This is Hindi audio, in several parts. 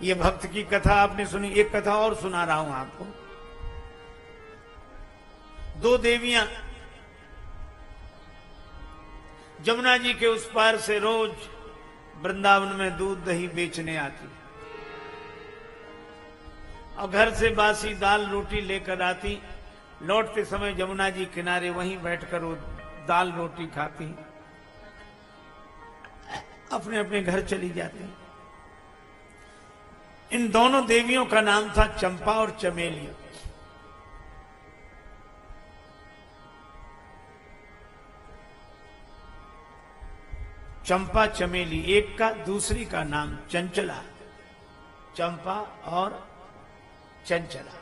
ये भक्त की कथा आपने सुनी। एक कथा और सुना रहा हूं आपको। दो देवियां जमुना जी के उस पार से रोज वृंदावन में दूध दही बेचने आती और घर से बासी दाल रोटी लेकर आती। लौटते समय जमुना जी किनारे वहीं बैठकर वो दाल रोटी खाती, अपने अपने घर चली जाती। इन दोनों देवियों का नाम था चंपा और चमेली। चंपा चमेली, एक का दूसरी का नाम चंचला। चंपा और चंचला।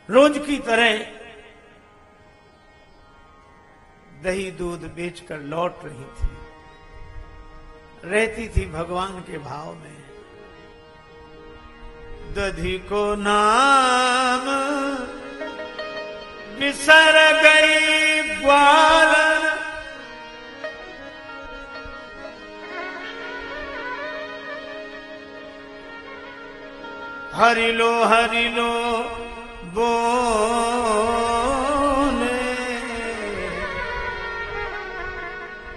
रोज की तरह दही दूध बेचकर लौट रही थी, रहती थी भगवान के भाव में। दधी को नाम बिसर गई ग्वालन, हरि लो बोले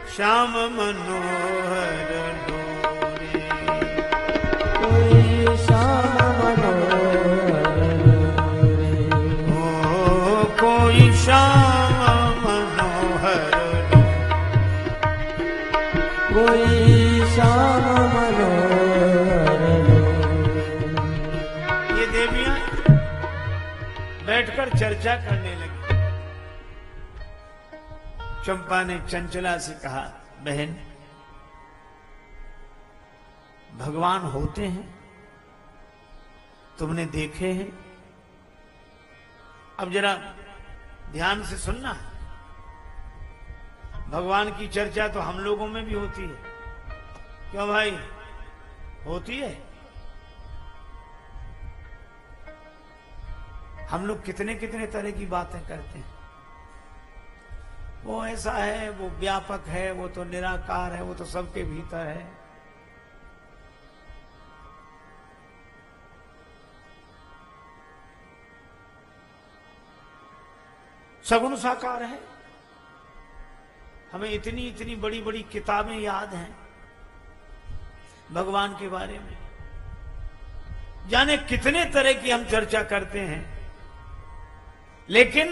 श्याम मनोहर डोरे। कोई श्याम मनोहर डोरे, ओ कोई श्याम मनोहर डोरे, कोई श्याम मनोहर डोरे। ये देवियां बैठकर चर्चा करने लगी। चंपा ने चंचला से कहा, बहन भगवान होते हैं, तुमने देखे हैं? अब जरा ध्यान से सुनना। भगवान की चर्चा तो हम लोगों में भी होती है, क्यों भाई? होती है। हम लोग कितने कितने तरह की बातें करते हैं। वो ऐसा है, वो व्यापक है, वो तो निराकार है, वो तो सबके भीतर है। सगुण साकार है। हमें इतनी इतनी बड़ी बड़ी किताबें याद हैं भगवान के बारे में, जाने कितने तरह की हम चर्चा करते हैं। लेकिन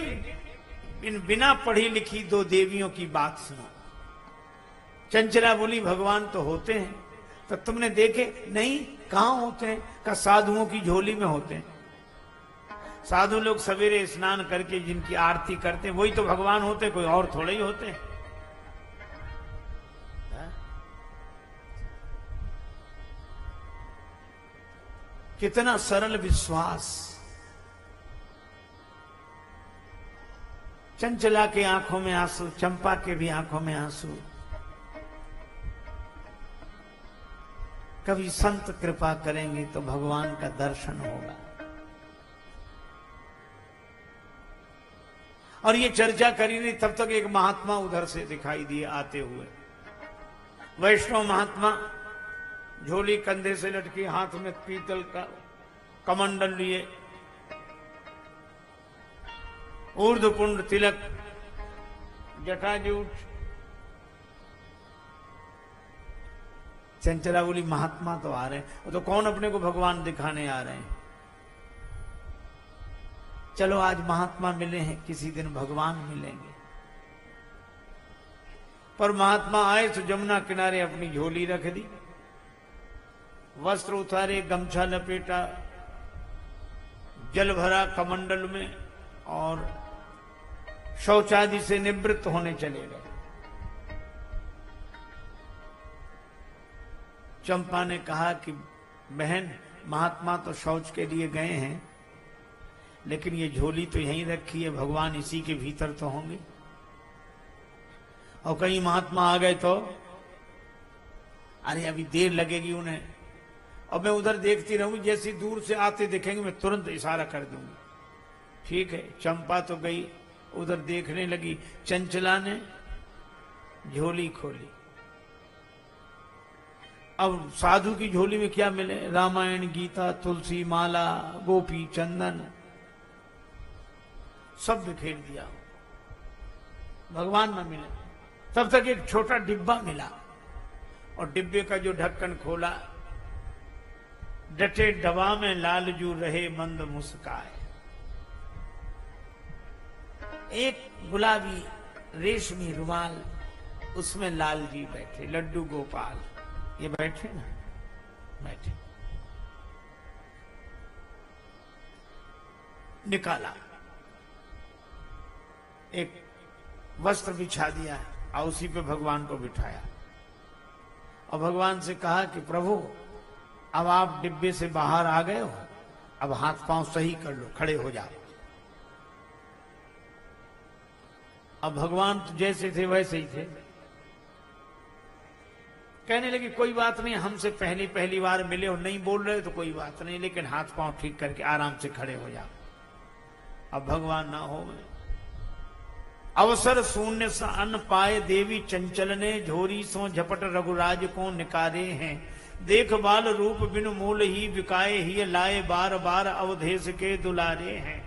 इन बिना पढ़ी लिखी दो देवियों की बात सुनो। चंचला बोली, भगवान तो होते हैं, तो तुमने देखे? नहीं। कहां होते हैं? का साधुओं की झोली में होते हैं। साधु लोग सवेरे स्नान करके जिनकी आरती करते हैं वही तो भगवान होते हैं, कोई और थोड़े ही होते हैं। कितना सरल विश्वास। चंचला के आंखों में आंसू, चंपा के भी आंखों में आंसू। कभी संत कृपा करेंगे तो भगवान का दर्शन होगा। और ये चर्चा करी नहीं, तब तक एक महात्मा उधर से दिखाई दिए आते हुए। वैष्णव महात्मा, झोली कंधे से लटकी, हाथ में पीतल का कमंडल लिए, ऊर्ध्वपुंड तिलक, जटाजूट। चंचला बोली, महात्मा तो आ रहे हैं, वो तो कौन अपने को भगवान दिखाने आ रहे हैं। चलो आज महात्मा मिले हैं, किसी दिन भगवान मिलेंगे। पर महात्मा आए तो जमुना किनारे अपनी झोली रख दी, वस्त्र उतारे, गमछा लपेटा, जल भरा कमंडल में और शौचादि से निवृत्त होने चले गए। चंपा ने कहा कि बहन, महात्मा तो शौच के लिए गए हैं, लेकिन ये झोली तो यहीं रखी है, भगवान इसी के भीतर तो होंगे। और कहीं महात्मा आ गए तो अरे अभी देर लगेगी उन्हें, और मैं उधर देखती रहूंगी, जैसी दूर से आते दिखेंगे मैं तुरंत इशारा कर दूंगी। ठीक है। चंपा तो गई उधर देखने लगी। चंचला ने झोली खोली, अब साधु की झोली में क्या मिले? रामायण, गीता, तुलसी माला, गोपी चंदन, सब बिखेर दिया। भगवान न मिले। तब तक एक छोटा डिब्बा मिला और डिब्बे का जो ढक्कन खोला, डटे डबा में लालजू रहे मंद मुस्काए। एक गुलाबी रेशमी रुमाल, उसमें लाल जी बैठे, लड्डू गोपाल ये बैठे ना, बैठे। निकाला, एक वस्त्र बिछा दिया और उसी पे भगवान को बिठाया और भगवान से कहा कि प्रभु अब आप डिब्बे से बाहर आ गए हो, अब हाथ पांव सही कर लो, खड़े हो जाओ। अब भगवान तो जैसे थे वैसे ही थे। कहने लगे कोई बात नहीं, हमसे पहली बार मिले हो, नहीं बोल रहे तो कोई बात नहीं, लेकिन हाथ पांव ठीक करके आराम से खड़े हो जाओ। अब भगवान ना हो गए। अवसर शून्य सा अन्न पाए देवी चंचल ने, झोरी सो झपट रघुराज को निकारे हैं। देख बाल रूप बिनु मूल ही बिकाए ही, लाए बार बार अवधेश के दुलारे हैं।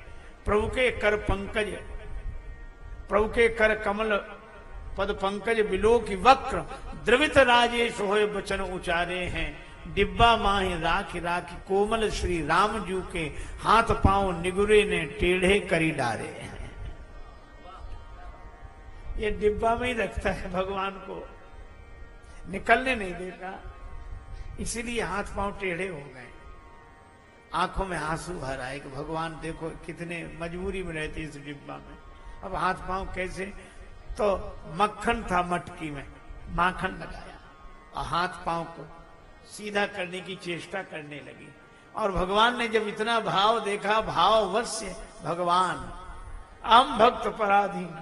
प्रभु के कर पंकज, प्रभु के कर कमल पद पंकज, बिलो की वक्र द्रवित राजेश होए बचन उचारे हैं। डिब्बा माही राखी राखी कोमल श्री राम जू के, हाथ पांव निगुरे ने टेढ़े करी डारे हैं। ये डिब्बा में ही रखता है भगवान को, निकलने नहीं देता, इसीलिए हाथ पांव टेढ़े हो गए। आंखों में आंसू भर आए कि भगवान देखो कितने मजबूरी में रहते इस डिब्बा में, अब हाथ पांव कैसे? तो मक्खन था मटकी में, माखन लगाया और हाथ पांव को सीधा करने की चेष्टा करने लगी। और भगवान ने जब इतना भाव देखा, भाववश्य भगवान हम भक्त पराधीन,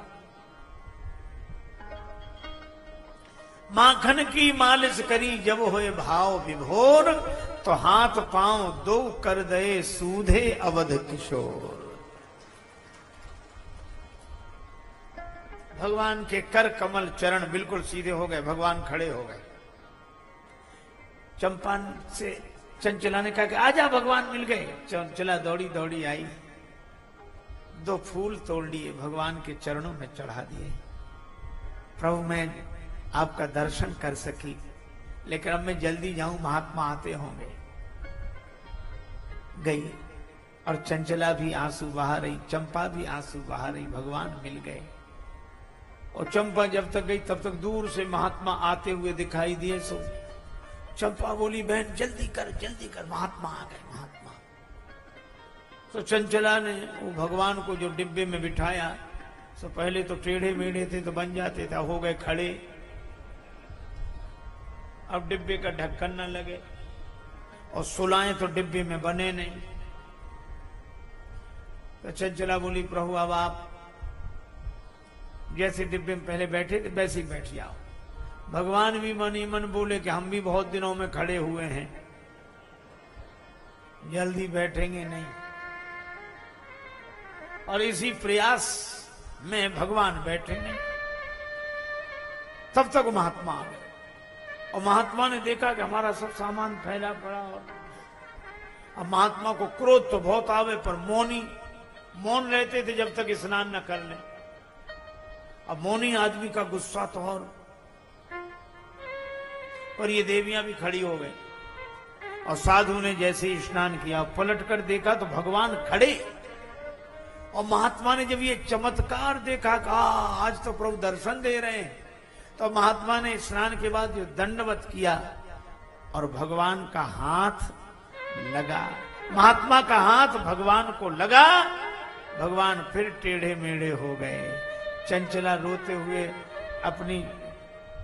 माखन की मालिश करी जब होए भाव विभोर, तो हाथ पांव दो कर दे सूधे अवध किशोर। भगवान के कर कमल चरण बिल्कुल सीधे हो गए, भगवान खड़े हो गए। चंपा से चंचला ने कहा कि आजा भगवान मिल गए। चंचला दौड़ी दौड़ी आई, 2 फूल तोड़ लिए, भगवान के चरणों में चढ़ा दिए। प्रभु मैं आपका दर्शन कर सकी, लेकिन अब मैं जल्दी जाऊं, महात्मा आते होंगे। गई और चंचला भी आंसू बहा रही, चंपा भी आंसू बहा रही। भगवान मिल गए और चंपा जब तक गई तब तक दूर से महात्मा आते हुए दिखाई दिए। सो चंपा बोली बहन जल्दी कर, महात्मा आ गए, महात्मा। तो चंचला ने वो भगवान को जो डिब्बे में बिठाया, तो पहले तो टेढ़े मेढ़े थे तो बन जाते थे, हो गए खड़े। अब डिब्बे का ढक्कन न लगे और सुलाएं तो डिब्बे में बने नहीं। तो चंचला बोली प्रभु अब आप जैसे डिब्बे में पहले बैठे थे वैसे ही बैठ जाओ। भगवान भी मन ही मन बोले कि हम भी बहुत दिनों में खड़े हुए हैं, जल्दी बैठेंगे नहीं। और इसी प्रयास में भगवान बैठे नहीं। तब तक महात्मा आ गए और महात्मा ने देखा कि हमारा सब सामान फैला पड़ा। और अब महात्मा को क्रोध तो बहुत आवे, पर मौन रहते थे जब तक स्नान न कर लें। अब मौनी आदमी का गुस्सा तो और ये देवियां भी खड़ी हो गई। और साधु ने जैसे ही स्नान किया, पलट कर देखा तो भगवान खड़े। और महात्मा ने जब ये चमत्कार देखा, कहा आज तो प्रभु दर्शन दे रहे हैं। तो महात्मा ने स्नान के बाद जो दंडवत किया और भगवान का हाथ लगा, महात्मा का हाथ भगवान को लगा। भगवान फिर टेढ़े मेढ़े हो गए। चंचला रोते हुए अपनी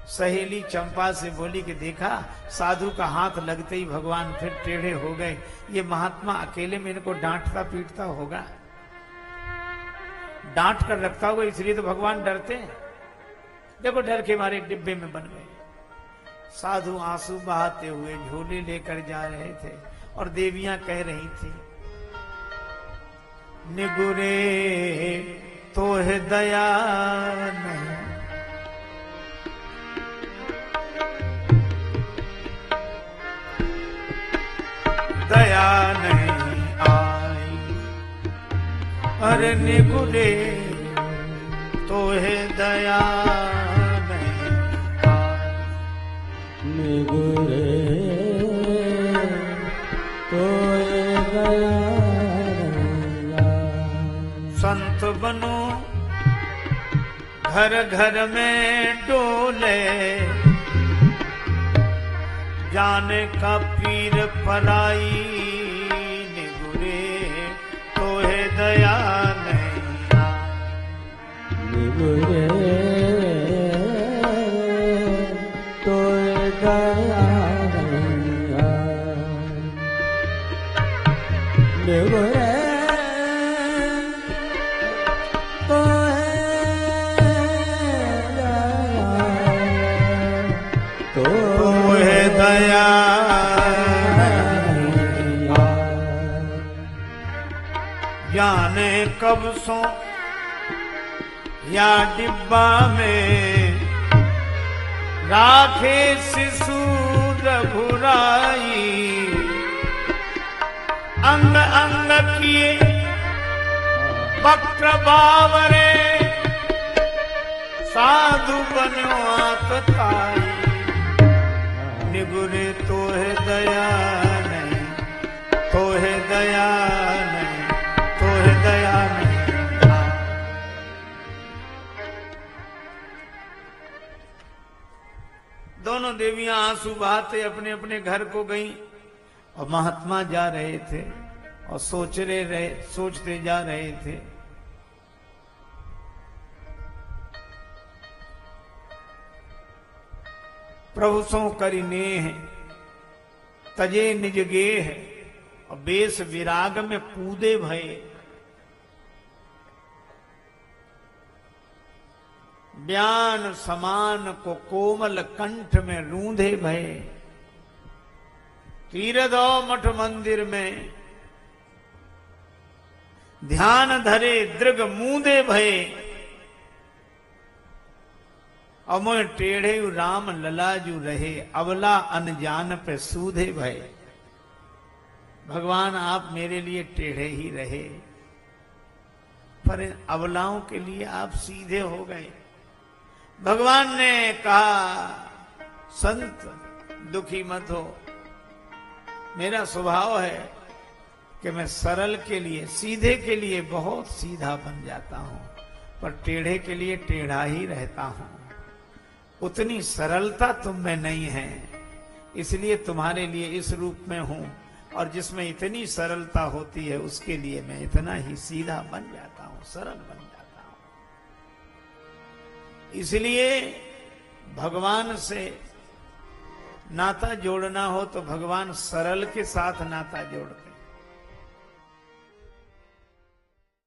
सहेली चंपा से बोली कि देखा साधु का हाथ लगते ही भगवान फिर टेढ़े हो गए। ये महात्मा अकेले में इनको डांटता पीटता होगा, डांट कर रखता होगा, इसलिए तो भगवान डरते हैं। देखो डर के मारे डिब्बे में बन गए। साधु आंसू बहाते हुए झोले लेकर जा रहे थे और देवियां कह रही थी निगुरे तो है दया नहीं, दया नहीं आई। अरे निगुरे तो है दया नहीं आई। निगुरे तो है दया नहीं आई। संत बनो घर घर में डोले, जाने का पीर पराई। निगुरे तो है दया नहीं आई। निगुरे तो है दया नहीं आई। निगुरे तो दया जाने कब सो या डिब्बा में राखे शिशु रघुराई। अंग अंग किए वक्र बावरे, साधु बनो आतताई। निगुरे तो है दया नहीं, तो है दया नहीं, तो है दया नहीं। दोनों देवियां आंसू बहाते अपने अपने घर को गईं और महात्मा जा रहे थे और सोचते जा रहे थे। प्रभु सो करि नेह तजे निज गेह, और बेस विराग में कूदे भये। ब्यान समान को कोमल कंठ में रूंधे भये। तीरदो मठ मंदिर में ध्यान धरे दृग मूंदे भये। अमोह टेढ़े राम ललाजू रहे, अवला अनजान पे सूधे भय। भगवान आप मेरे लिए टेढ़े ही रहे, पर इन अवलाओं के लिए आप सीधे हो गए। भगवान ने कहा संत दुखी मत हो, मेरा स्वभाव है कि मैं सरल के लिए, सीधे के लिए बहुत सीधा बन जाता हूं, पर टेढ़े के लिए टेढ़ा ही रहता हूं। उतनी सरलता तुम में नहीं है, इसलिए तुम्हारे लिए इस रूप में हूं, और जिसमें इतनी सरलता होती है उसके लिए मैं इतना ही सीधा बन जाता हूं, सरल बन जाता हूं। इसलिए भगवान से नाता जोड़ना हो तो भगवान सरल के साथ नाता जोड़ते हैं।